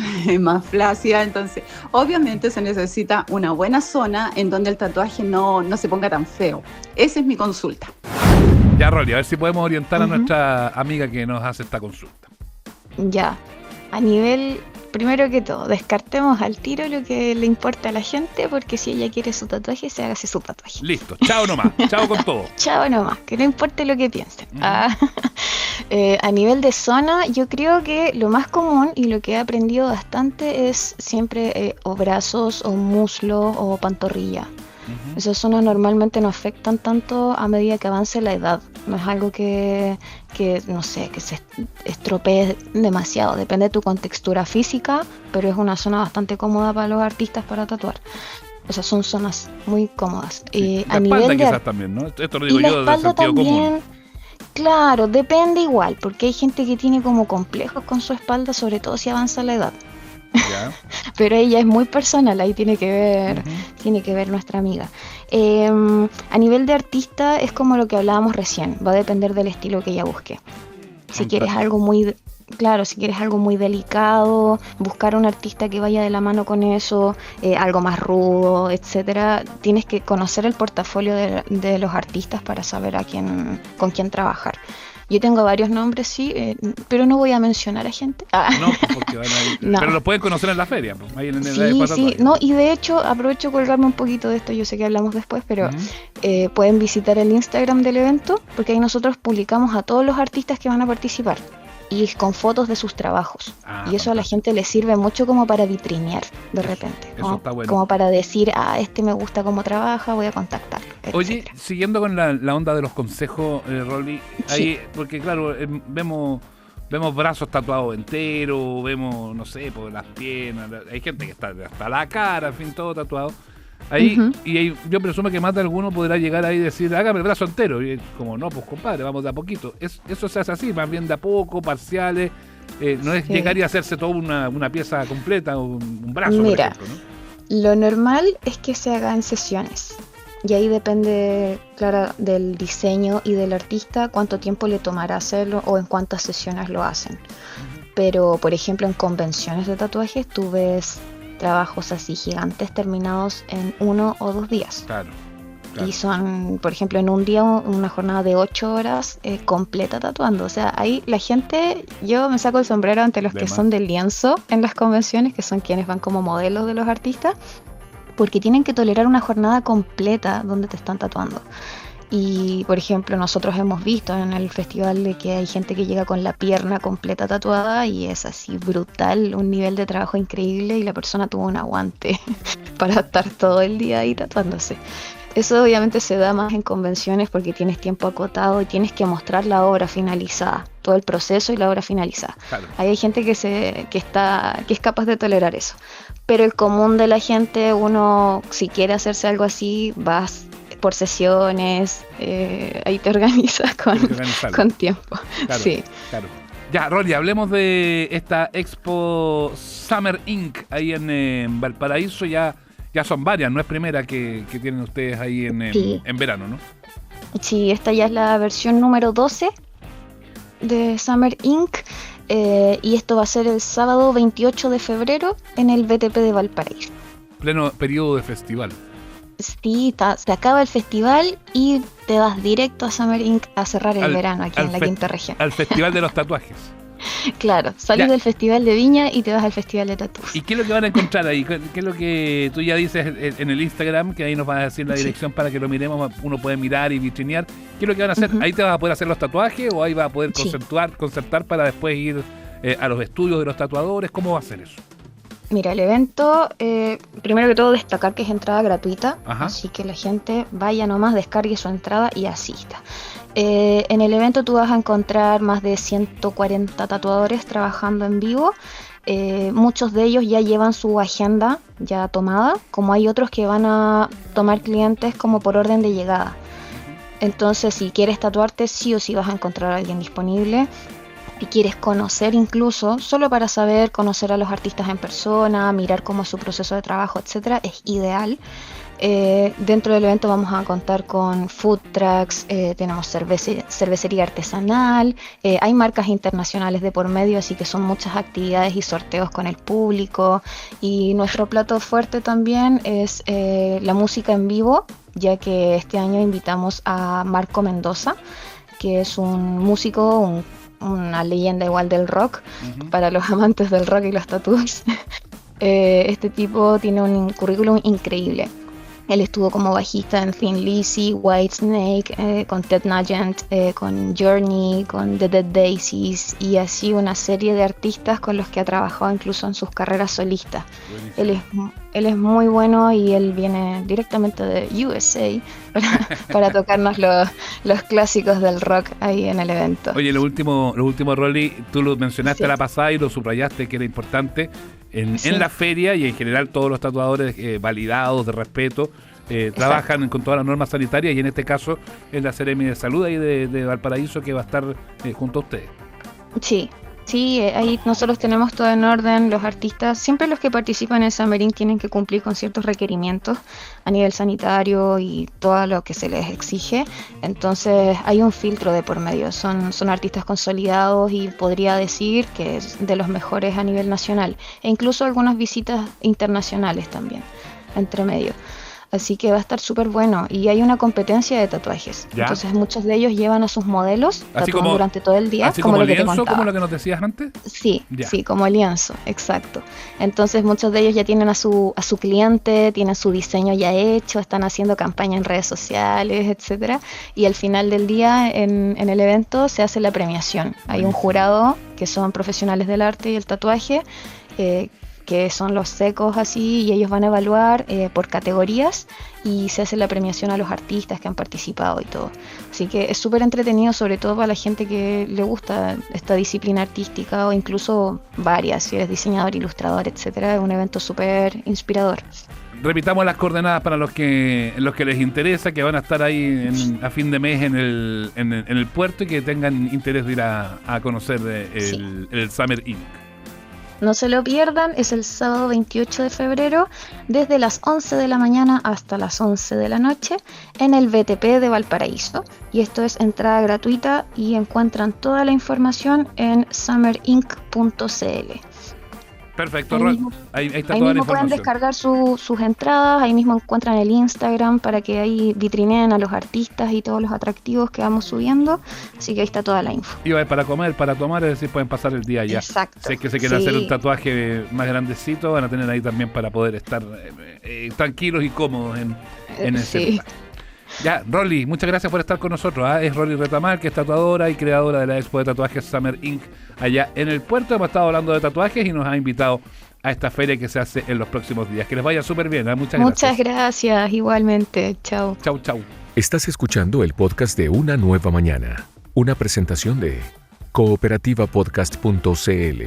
F: flácida, entonces obviamente se necesita una buena zona en donde el tatuaje no se ponga tan feo. Esa es mi consulta.
B: Ya, Rolly, a ver si podemos orientar a nuestra amiga que nos hace esta consulta.
E: Ya, a nivel, primero que todo, descartemos al tiro lo que le importa a la gente, porque si ella quiere su tatuaje, se hágase su tatuaje.
B: Listo, chao nomás, chao con todo.
E: Chao nomás, que no importe lo que piensen. A nivel de zona, yo creo que lo más común y lo que he aprendido bastante es siempre o brazos, o muslo, o pantorrilla. Esas zonas normalmente no afectan tanto a medida que avance la edad. No es algo que no sé, que se estropee demasiado. Depende de tu contextura física, pero es una zona bastante cómoda para los artistas para tatuar. O sea, son zonas muy cómodas.
B: Sí.
E: A
B: La
E: nivel
B: espalda
E: de
B: quizás también, ¿no? Esto lo digo
E: y la
B: yo desde el
E: espalda
B: sentido
E: también,
B: común.
E: claro, depende igual, porque hay gente que tiene como complejos con su espalda, sobre todo si avanza la edad.
B: Ya.
E: Pero ella es muy personal, ahí tiene que ver nuestra amiga. A nivel de artista es como lo que hablábamos recién, va a depender del estilo que ella busque. Si quieres algo muy, claro, si quieres algo muy delicado, buscar un artista que vaya de la mano con eso, algo más rudo, etcétera, tienes que conocer el portafolio de los artistas para saber con quién trabajar. Yo tengo varios nombres, sí, pero no voy a mencionar a gente.
B: No, porque van a ir.
E: No.
B: Pero los pueden conocer en la feria, pues, ahí en el
E: Sí, no, y de hecho aprovecho de colgarme un poquito de esto, yo sé que hablamos después, pero pueden visitar el Instagram del evento, porque ahí nosotros publicamos a todos los artistas que van a participar y con fotos de sus trabajos. Y eso a la gente le sirve mucho como para vitrinear de repente.
B: Eso está bueno.
E: Como para decir, este me gusta cómo trabaja, voy a contactarlo.
B: Oye,
E: etcétera.
B: siguiendo con la onda de los consejos, Rolly, ahí, porque claro, vemos brazos tatuados enteros, vemos, no sé, por las piernas, hay gente que está hasta la cara, en fin, todo tatuado. Ahí, y ahí, yo presumo que más de alguno podrá llegar ahí y decir, hágame el brazo entero. Y es como, no, pues compadre, vamos de a poquito. Eso se hace así, más bien de a poco, parciales. No es llegar y hacerse toda una pieza completa, un brazo,
E: Mira,
B: por ejemplo, ¿no?
E: Lo normal es que se haga en sesiones. Y ahí depende, claro, del diseño y del artista, cuánto tiempo le tomará hacerlo o en cuántas sesiones lo hacen. Pero, por ejemplo, en convenciones de tatuajes tú ves trabajos así gigantes terminados en 1 o 2 días.
B: Claro. Claro.
E: Y son, por ejemplo, en un día una jornada de 8 horas completa tatuando. O sea, ahí la gente, yo me saco el sombrero ante los
B: De
E: que
B: más.
E: son de lienzo en las convenciones, que son quienes van como modelos de los artistas, porque tienen que tolerar una jornada completa donde te están tatuando. Y, por ejemplo, nosotros hemos visto en el festival de que hay gente que llega con la pierna completa tatuada y es así brutal, un nivel de trabajo increíble y la persona tuvo un aguante para estar todo el día ahí tatuándose. Eso obviamente se da más en convenciones porque tienes tiempo acotado y tienes que mostrar la obra finalizada, todo el proceso y la obra finalizada.
B: Claro.
E: Ahí hay gente que es capaz de tolerar eso. Pero el común de la gente, uno si quiere hacerse algo así, vas por sesiones, ahí te organizas
B: Tienes que organizarlo.
E: con tiempo.
B: Claro,
E: Sí.
B: claro. Ya, Rolly, hablemos de esta Expo Summer Inc. ahí en Valparaíso. Ya son varias, no es primera que tienen ustedes ahí
E: Sí.
B: en verano, ¿no?
E: Sí, esta ya es la versión número 12 de Summer Inc. Y esto va a ser el sábado 28 de febrero en el BTP de Valparaíso.
B: Pleno periodo de festival.
E: Sí, se acaba el festival y te vas directo a Summer Inc. a cerrar el
B: Al-
E: verano aquí
B: al
E: en la
B: fe-
E: quinta región.
B: Al Festival de los Tatuajes.
E: Claro, sales
B: Ya.
E: del festival de Viña y te vas al festival de Tatús.
B: ¿Y qué es lo que van a encontrar ahí? ¿Qué es lo que tú ya dices en el Instagram? Que ahí nos vas a decir la
E: Sí.
B: dirección para que lo miremos, uno puede mirar y vitrinear. ¿Qué es lo que van a hacer?
E: Ujú.
B: ¿Ahí te vas a poder hacer los tatuajes o ahí vas a poder
E: Sí.
B: concertar para después ir a los estudios de los tatuadores? ¿Cómo va a ser eso?
E: Mira, el evento, primero que todo destacar que es entrada gratuita,
B: Ajá.
E: así que la gente vaya nomás, descargue su entrada y asista. En el evento tú vas a encontrar más de 140 tatuadores trabajando en vivo. Muchos de ellos ya llevan su agenda ya tomada, como hay otros que van a tomar clientes como por orden de llegada. Entonces, si quieres tatuarte, sí o sí vas a encontrar a alguien disponible. Si quieres conocer incluso, solo para saber, conocer a los artistas en persona, mirar cómo es su proceso de trabajo, etcétera, es ideal. Dentro del evento vamos a contar con food trucks, tenemos cervecería artesanal, hay marcas internacionales de por medio, así que son muchas actividades y sorteos con el público. Y nuestro plato fuerte también es la música en vivo, ya que este año invitamos a Marco Mendoza, que es un músico, una leyenda igual del rock, para los amantes del rock y los tatuajes. Este tipo tiene un currículum increíble. Él estuvo como bajista en Thin Lizzy, Whitesnake, con Ted Nugent, con Journey, con The Dead Daisies y así una serie de artistas con los que ha trabajado incluso en sus carreras solistas. Él es muy bueno y él viene directamente de USA para tocarnos los clásicos del rock ahí en el evento.
B: Oye, lo último, Rolly, tú lo mencionaste
E: Sí.
B: la pasada y lo subrayaste que era importante.
E: Sí.
B: En la feria y en general todos los tatuadores validados, de respeto, trabajan con todas las normas sanitarias y en este caso es la Seremi de Salud ahí de Valparaíso que va a estar junto a ustedes.
E: Sí, ahí nosotros tenemos todo en orden. Los artistas, siempre los que participan en Summer Inc. tienen que cumplir con ciertos requerimientos a nivel sanitario y todo lo que se les exige. Entonces hay un filtro de por medio. Son artistas consolidados y podría decir que es de los mejores a nivel nacional. E incluso algunas visitas internacionales también, entre medio. Así que va a estar súper bueno. Y hay una competencia de tatuajes.
B: ¿Ya?
E: Entonces muchos de ellos llevan a sus modelos,
B: Así
E: tatúan
B: como-
E: durante todo el día,
B: Así
E: como
B: como
E: lo que te
B: lienzo,
E: contaba.
B: como lo que nos decías antes.
E: Sí,
B: Ya.
E: sí, como lienzo, exacto. Entonces muchos de ellos ya tienen a su cliente, tienen su diseño ya hecho, están haciendo campaña en redes sociales, etcétera. Y al final del día, en el evento, se hace la premiación. Hay un
B: Buenísimo.
E: jurado que son profesionales del arte y el tatuaje, que son los secos así, y ellos van a evaluar por categorías y se hace la premiación a los artistas que han participado y todo. Así que es súper entretenido, sobre todo para la gente que le gusta esta disciplina artística o incluso varias, si eres diseñador, ilustrador, etcétera. Es un evento súper inspirador.
B: Repitamos las coordenadas para los que les interesa, que van a estar ahí a fin de mes en el puerto y que tengan interés de ir a conocer el Summer Inc.
E: No se lo pierdan, es el sábado 28 de febrero, desde las 11 de la mañana hasta las 11 de la noche, en el BTP de Valparaíso. Y esto es entrada gratuita y encuentran toda la información en summerinc.cl.
B: Perfecto,
E: Ahí
B: Rol.
E: mismo-
B: Ahí está
E: Ahí
B: toda la
E: mismo pueden
B: información.
E: descargar sus entradas, ahí mismo encuentran el Instagram para que ahí vitrineen a los artistas y todos los atractivos que vamos subiendo, así que ahí está toda la info.
B: Iba para comer, para tomar, es decir, pueden pasar el día allá.
E: Exacto.
B: Si es que se quieren
E: Sí.
B: hacer un tatuaje más grandecito, van a tener ahí también para poder estar tranquilos y cómodos en ese
E: Sí.
B: lugar. Ya, Rolly, muchas gracias por estar con nosotros. Es Rolly Retamal, que es tatuadora y creadora de la Expo de Tatuajes Summer Inc. allá en el puerto. Hemos estado hablando de tatuajes y nos ha invitado a esta feria que se hace en los próximos días. Que les vaya súper bien. Muchas
E: Muchas
B: gracias.
E: gracias, igualmente. Chao.
B: Chau, chau.
D: Estás escuchando el podcast de Una Nueva Mañana, una presentación de cooperativapodcast.cl.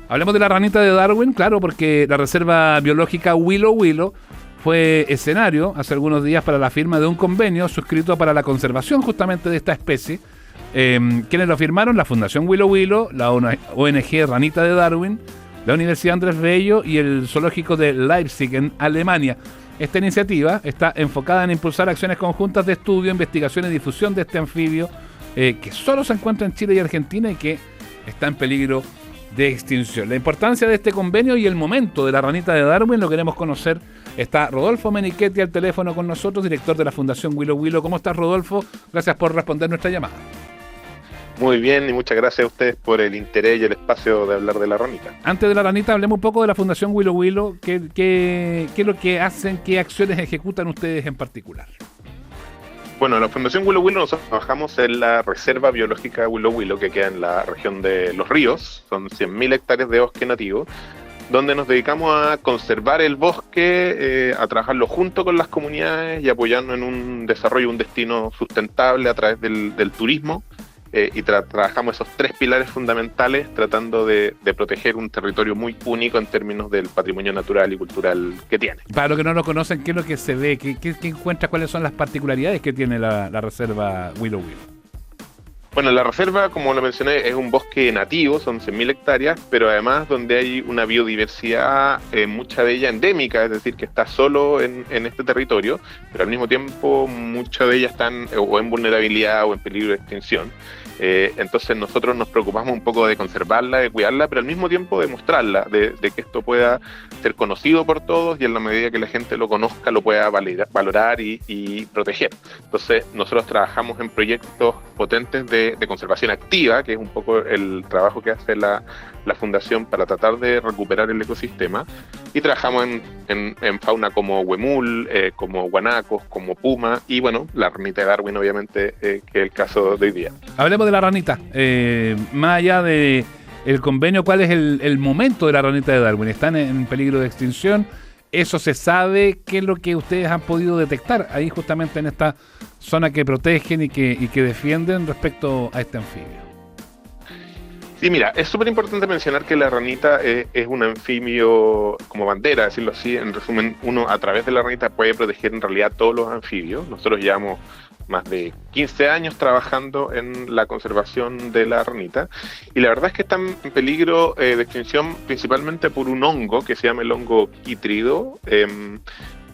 B: Hablemos de la ranita de Darwin, claro, porque la Reserva Biológica Willow Willow fue escenario hace algunos días para la firma de un convenio suscrito para la conservación justamente de esta especie. ¿Quiénes lo firmaron? La Fundación Willow Willow, la ONG Ranita de Darwin, la Universidad Andrés Bello y el Zoológico de Leipzig en Alemania. Esta iniciativa está enfocada en impulsar acciones conjuntas de estudio, investigación y difusión de este anfibio que solo se encuentra en Chile y Argentina y que está en peligro de extinción. La importancia de este convenio y el momento de la ranita de Darwin lo queremos conocer. Está Rodolfo Menichetti al teléfono con nosotros, director de la Fundación Willow Willow. ¿Cómo estás, Rodolfo? Gracias por responder nuestra llamada.
G: Muy bien, y muchas gracias a ustedes por el interés y el espacio de hablar de la ranita.
B: Antes de la ranita, hablemos un poco de la Fundación Willow Willow. ¿Qué es lo que hacen? ¿Qué acciones ejecutan ustedes en particular?
G: Bueno, en la Fundación Willow Willow nosotros trabajamos en la Reserva Biológica Willow Willow, que queda en la región de Los Ríos. Son 100.000 hectáreas de bosque nativo, donde nos dedicamos a conservar el bosque, a trabajarlo junto con las comunidades y apoyarnos en un desarrollo, un destino sustentable a través del turismo. Y trabajamos esos tres pilares fundamentales tratando de proteger un territorio muy único en términos del patrimonio natural y cultural que tiene.
B: Para los que no lo conocen, ¿qué es lo que se ve? ¿Qué encuentra? ¿Cuáles son las particularidades que tiene la Reserva Willow Willow?
G: Bueno, la reserva, como lo mencioné, es un bosque nativo, son 100.000 hectáreas, pero además donde hay una biodiversidad, mucha de ella endémica, es decir, que está solo en este territorio, pero al mismo tiempo muchas de ellas están o en vulnerabilidad o en peligro de extinción. Entonces nosotros nos preocupamos un poco de conservarla, de cuidarla, pero al mismo tiempo de mostrarla, de que esto pueda ser conocido por todos y en la medida que la gente lo conozca lo pueda valorar y proteger. Entonces nosotros trabajamos en proyectos potentes de conservación activa, que es un poco el trabajo que hace la Fundación para tratar de recuperar el ecosistema, y trabajamos en fauna como huemul, como guanacos, como puma, y bueno, la ranita de Darwin obviamente, que es el caso de hoy día.
B: Hablemos de la ranita. Más allá de el convenio, ¿cuál es el momento de la ranita de Darwin? ¿Están en peligro de extinción? ¿Eso se sabe? ¿Qué es lo que ustedes han podido detectar ahí justamente en esta zona que protegen y que defienden respecto a este anfibio?
G: Sí, mira, es súper importante mencionar que la ranita es un anfibio como bandera, decirlo así. En resumen, uno a través de la ranita puede proteger en realidad todos los anfibios. Nosotros llevamos más de 15 años trabajando en la conservación de la ranita y la verdad es que están en peligro de extinción principalmente por un hongo que se llama el hongo quítrido,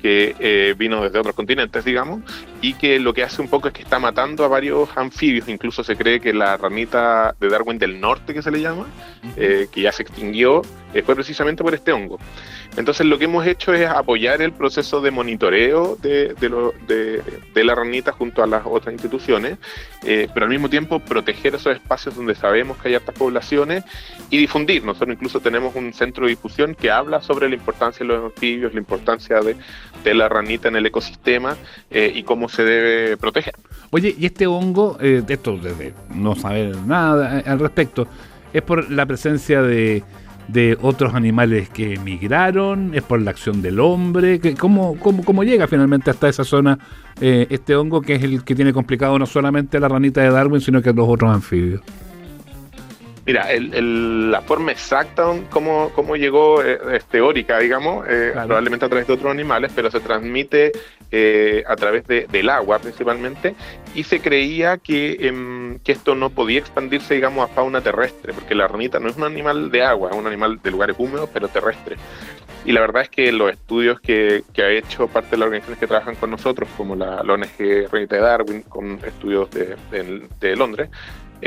G: que vino desde otros continentes, digamos, y que lo que hace un poco es que está matando a varios anfibios. Incluso se cree que la ranita de Darwin del Norte, que se le llama, que ya se extinguió, fue precisamente por este hongo. Entonces lo que hemos hecho es apoyar el proceso de monitoreo de la ranita junto a las otras instituciones, pero al mismo tiempo proteger esos espacios donde sabemos que hay altas poblaciones y difundir. Nosotros incluso tenemos un centro de difusión que habla sobre la importancia de los anfibios, la importancia de la ranita en el ecosistema y cómo se debe proteger.
B: Oye, y este hongo, esto desde no saber nada al respecto, ¿es por la presencia de otros animales que migraron? ¿Es por la acción del hombre? ¿Cómo llega finalmente hasta esa zona este hongo, que es el que tiene complicado no solamente a la ranita de Darwin, sino que a los otros anfibios?
G: Mira, la forma exacta cómo llegó es teórica, digamos,
B: Claro.
G: Probablemente a través de otros animales, pero se transmite a través del agua principalmente, y se creía que esto no podía expandirse, digamos, a fauna terrestre, porque la ranita no es un animal de agua, es un animal de lugares húmedos, pero terrestre. Y la verdad es que los estudios que ha hecho parte de las organizaciones que trabajan con nosotros, como la ONG Ranita de Darwin, con estudios de Londres,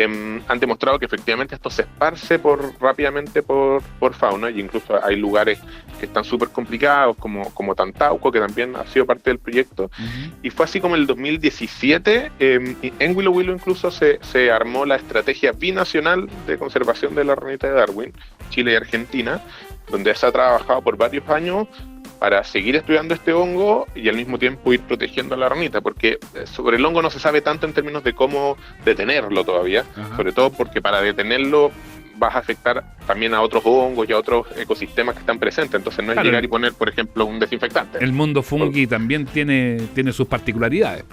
G: han demostrado que efectivamente esto se esparce rápidamente por fauna, y incluso hay lugares que están súper complicados, como Tantauco, que también ha sido parte del proyecto. Y fue así como en el 2017, en Willow Willow incluso se armó la estrategia binacional de conservación de la ranita de Darwin, Chile y Argentina, donde se ha trabajado por varios años para seguir estudiando este hongo y al mismo tiempo ir protegiendo a la ranita, porque sobre el hongo no se sabe tanto en términos de cómo detenerlo todavía. Ajá. Sobre todo porque para detenerlo vas a afectar también a otros hongos y a otros ecosistemas que están presentes, entonces no es llegar y poner, por ejemplo, un desinfectante.
B: El mundo fungi también tiene sus particularidades.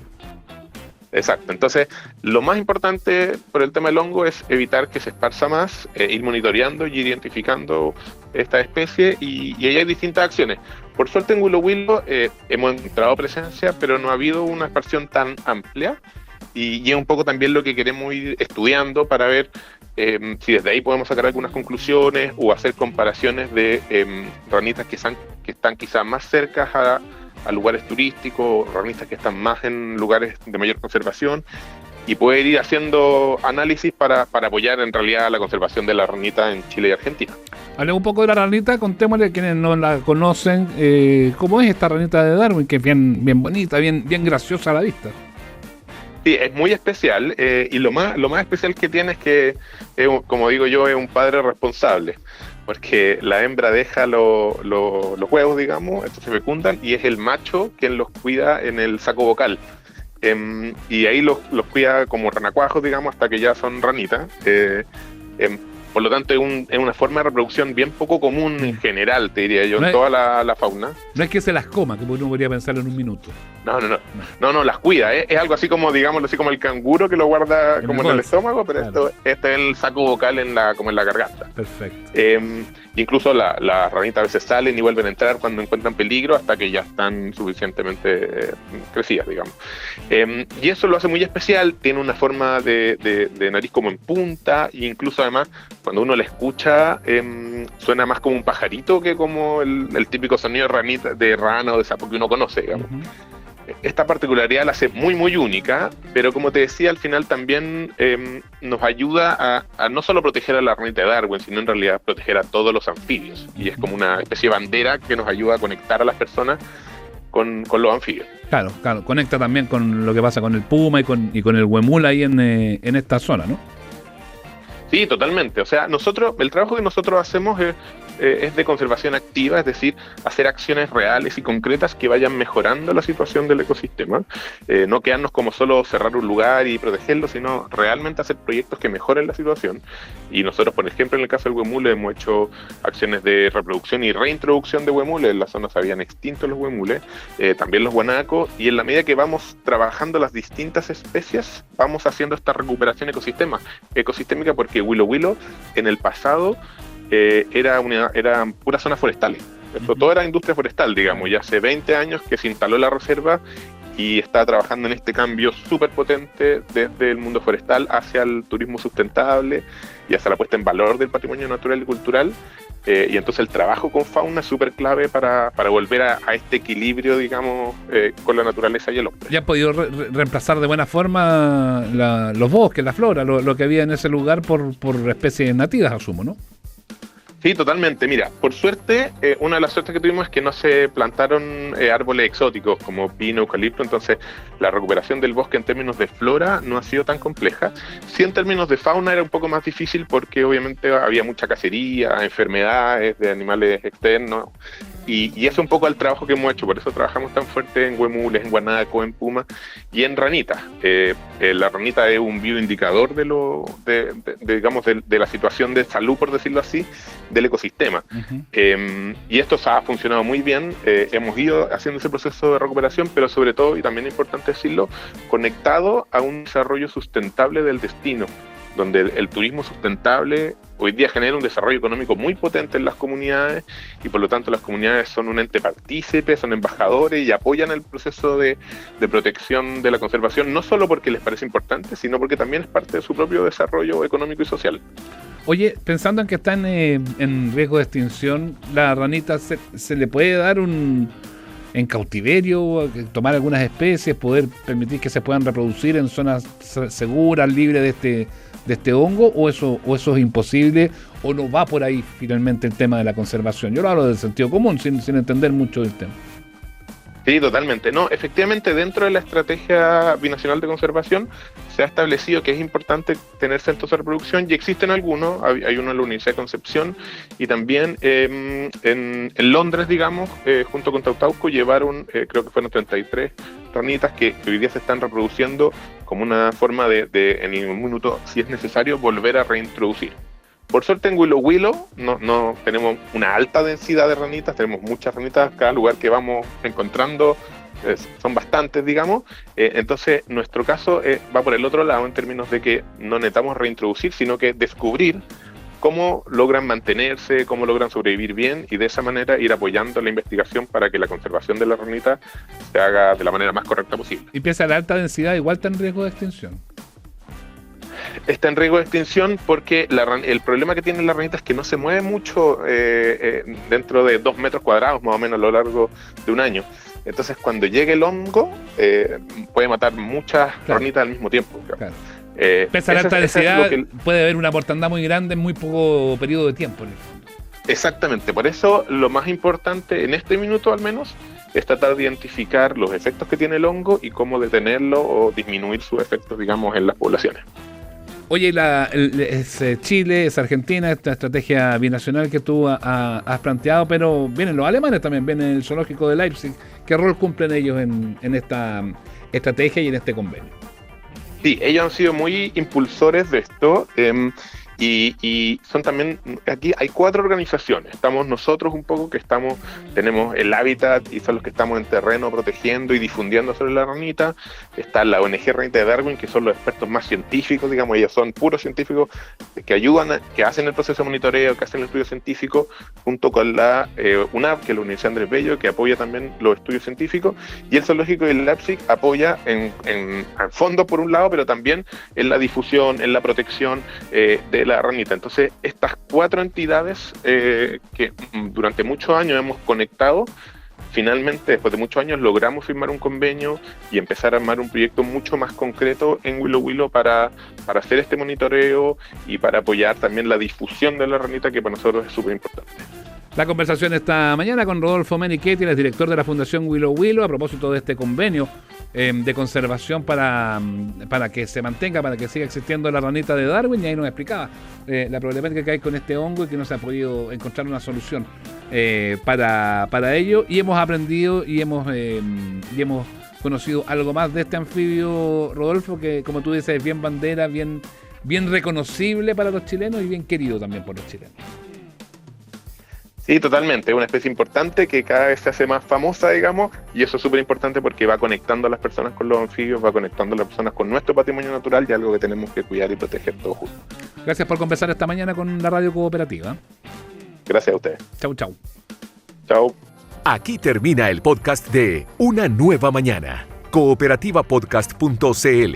G: Exacto, entonces lo más importante por el tema del hongo es evitar que se esparza más, ir monitoreando y identificando esta especie, y ahí hay distintas acciones. Por suerte en Willow Willow hemos encontrado presencia, pero no ha habido una expansión tan amplia, y es un poco también lo que queremos ir estudiando para ver si desde ahí podemos sacar algunas conclusiones o hacer comparaciones de ranitas que están quizás más cerca a lugares turísticos, ranitas que están más en lugares de mayor conservación, y poder ir haciendo análisis para apoyar en realidad la conservación de la ranita en Chile y Argentina.
B: Hablemos un poco de la ranita, contémosle a quienes no la conocen, cómo es esta ranita de Darwin, que es bien bonita, bien graciosa a la vista.
G: Sí, es muy especial, y lo más especial que tiene es que, como digo yo, es un padre responsable, porque la hembra deja los huevos, digamos, estos se fecundan, y es el macho quien los cuida en el saco vocal. Y ahí los cuida como renacuajos, digamos, hasta que ya son ranitas. Por lo tanto, es una forma de reproducción bien poco común en general, te diría yo, en toda la fauna.
B: No es que se las coma, que uno podría pensarlo en un minuto.
G: No, las cuida. Es algo así como, digámoslo así, como el canguro que lo guarda como en el estómago, pero claro. Esto es el saco vocal como en la garganta.
B: Perfecto.
G: Incluso las ranitas a veces salen y vuelven a entrar cuando encuentran peligro, hasta que ya están suficientemente crecidas, digamos. Y eso lo hace muy especial. Tiene una forma de nariz como en punta, e incluso además cuando uno la escucha suena más como un pajarito que como el típico sonido de rana o de sapo que uno conoce, digamos. Uh-huh. Esta particularidad la hace muy muy única, pero como te decía, al final también nos ayuda a no solo proteger a la ranita de Darwin, sino en realidad proteger a todos los anfibios, y es como una especie de bandera que nos ayuda a conectar a las personas con los anfibios.
B: Claro, conecta también con lo que pasa con el puma y con el huemul ahí en esta zona, ¿no?
G: Sí, totalmente. O sea, el trabajo que nosotros hacemos es de conservación activa, es decir, hacer acciones reales y concretas que vayan mejorando la situación del ecosistema. No quedarnos como solo cerrar un lugar y protegerlo, sino realmente hacer proyectos que mejoren la situación. Y nosotros, por ejemplo, en el caso del huemul, hemos hecho acciones de reproducción y reintroducción de huemules. En la zona se habían extinto los huemules, también los guanacos, y en la medida que vamos trabajando las distintas especies, vamos haciendo esta recuperación ecosistémica, porque Willow Willow en el pasado eran puras zonas forestales. Todo era industria forestal, digamos. Ya hace 20 años que se instaló la reserva y está trabajando en este cambio súper potente desde el mundo forestal hacia el turismo sustentable y hacia la puesta en valor del patrimonio natural y cultural. Y entonces el trabajo con fauna es súper clave para volver a este equilibrio, digamos, con la naturaleza y el hombre.
B: ¿Ya han podido reemplazar de buena forma los bosques, la flora, lo que había en ese lugar por especies nativas, asumo, ¿no?
G: Sí, totalmente. Mira, por suerte, una de las suertes que tuvimos es que no se plantaron árboles exóticos como pino, eucalipto, entonces la recuperación del bosque en términos de flora no ha sido tan compleja. Sí, en términos de fauna era un poco más difícil porque obviamente había mucha cacería, enfermedades de animales externos, y ese es un poco el trabajo que hemos hecho. Por eso trabajamos tan fuerte en huemules, en guanaco, en puma y en ranitas. La ranita es un bioindicador de la situación de salud, por decirlo así, del ecosistema. Uh-huh. Y esto ha funcionado muy bien. Hemos ido haciendo ese proceso de recuperación, pero sobre todo, y también es importante decirlo, conectado a un desarrollo sustentable del destino, donde el turismo sustentable hoy día genera un desarrollo económico muy potente en las comunidades, y por lo tanto las comunidades son un ente partícipe, son embajadores y apoyan el proceso de protección de la conservación, no solo porque les parece importante, sino porque también es parte de su propio desarrollo económico y social.
B: Oye, pensando en que están en riesgo de extinción, ¿la ranita se le puede dar en cautiverio, tomar algunas especies, poder permitir que se puedan reproducir en zonas seguras, libres de este hongo, o eso es imposible, o no va por ahí finalmente el tema de la conservación. Yo lo hablo del sentido común, sin entender mucho del tema.
G: Sí, totalmente. No, efectivamente, dentro de la estrategia binacional de conservación se ha establecido que es importante tener centros de reproducción, y existen algunos. Hay uno en la Universidad de Concepción, y también en Londres, digamos, junto con Tautauco, llevaron, creo que fueron 33 ranitas que hoy día se están reproduciendo como una forma de en un minuto, si es necesario, volver a reintroducir. Por suerte en Willow Willow no tenemos una alta densidad de ranitas, tenemos muchas ranitas, cada lugar que vamos encontrando son bastantes, digamos. Entonces nuestro caso va por el otro lado en términos de que no necesitamos reintroducir, sino que descubrir cómo logran mantenerse, cómo logran sobrevivir bien, y de esa manera ir apoyando la investigación para que la conservación de la ranita se haga de la manera más correcta posible.
B: Y pese a la alta densidad, igual está en riesgo de extinción.
G: Está en riesgo de extinción porque el problema que tiene la ranita es que no se mueve mucho dentro de 2 metros cuadrados más o menos a lo largo de un año. Entonces cuando llegue el hongo puede matar muchas ranitas al mismo tiempo.
B: Claro. Pese a la alta densidad puede haber una mortandad muy grande en muy poco periodo de tiempo. En el fondo.
G: Exactamente, por eso lo más importante en este minuto al menos es tratar de identificar los efectos que tiene el hongo y cómo detenerlo o disminuir sus efectos, digamos, en las poblaciones.
B: Oye, es Chile, es Argentina, esta estrategia binacional que tú has planteado, pero vienen los alemanes también, viene el zoológico de Leipzig. ¿Qué rol cumplen ellos en esta estrategia y en este convenio?
G: Sí, ellos han sido muy impulsores de esto. Y son también, aquí hay 4 organizaciones, estamos nosotros un poco que tenemos el hábitat y son los que estamos en terreno protegiendo y difundiendo sobre la ranita. Está la ONG Ranita de Darwin, que son los expertos más científicos, digamos, ellos son puros científicos que ayudan, que hacen el proceso de monitoreo, que hacen el estudio científico, junto con la UNAV, que es la Universidad Andrés Bello, que apoya también los estudios científicos, y el zoológico de Leipzig apoya en fondo por un lado, pero también en la difusión, en la protección de la ranita. Entonces estas 4 entidades que durante muchos años hemos conectado, finalmente después de muchos años logramos firmar un convenio y empezar a armar un proyecto mucho más concreto en Willow Willow para hacer este monitoreo y para apoyar también la difusión de la ranita, que para nosotros es súper importante.
B: La conversación esta mañana con Rodolfo Menichetti, el director de la Fundación Willow Willow, a propósito de este convenio de conservación para que se mantenga, para que siga existiendo la ranita de Darwin, y ahí nos explicaba la problemática que hay con este hongo y que no se ha podido encontrar una solución para ello, y hemos aprendido y hemos conocido algo más de este anfibio, Rodolfo, que como tú dices es bien bandera, bien reconocible para los chilenos y bien querido también por los chilenos.
G: Sí, totalmente, es una especie importante que cada vez se hace más famosa, digamos, y eso es súper importante porque va conectando a las personas con los anfibios, va conectando a las personas con nuestro patrimonio natural, y algo que tenemos que cuidar y proteger todos juntos.
B: Gracias por conversar esta mañana con la Radio Cooperativa.
G: Gracias a ustedes.
B: Chau.
G: Chau.
D: Aquí termina el podcast de Una Nueva Mañana. Cooperativapodcast.cl.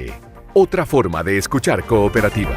D: Otra forma de escuchar Cooperativa.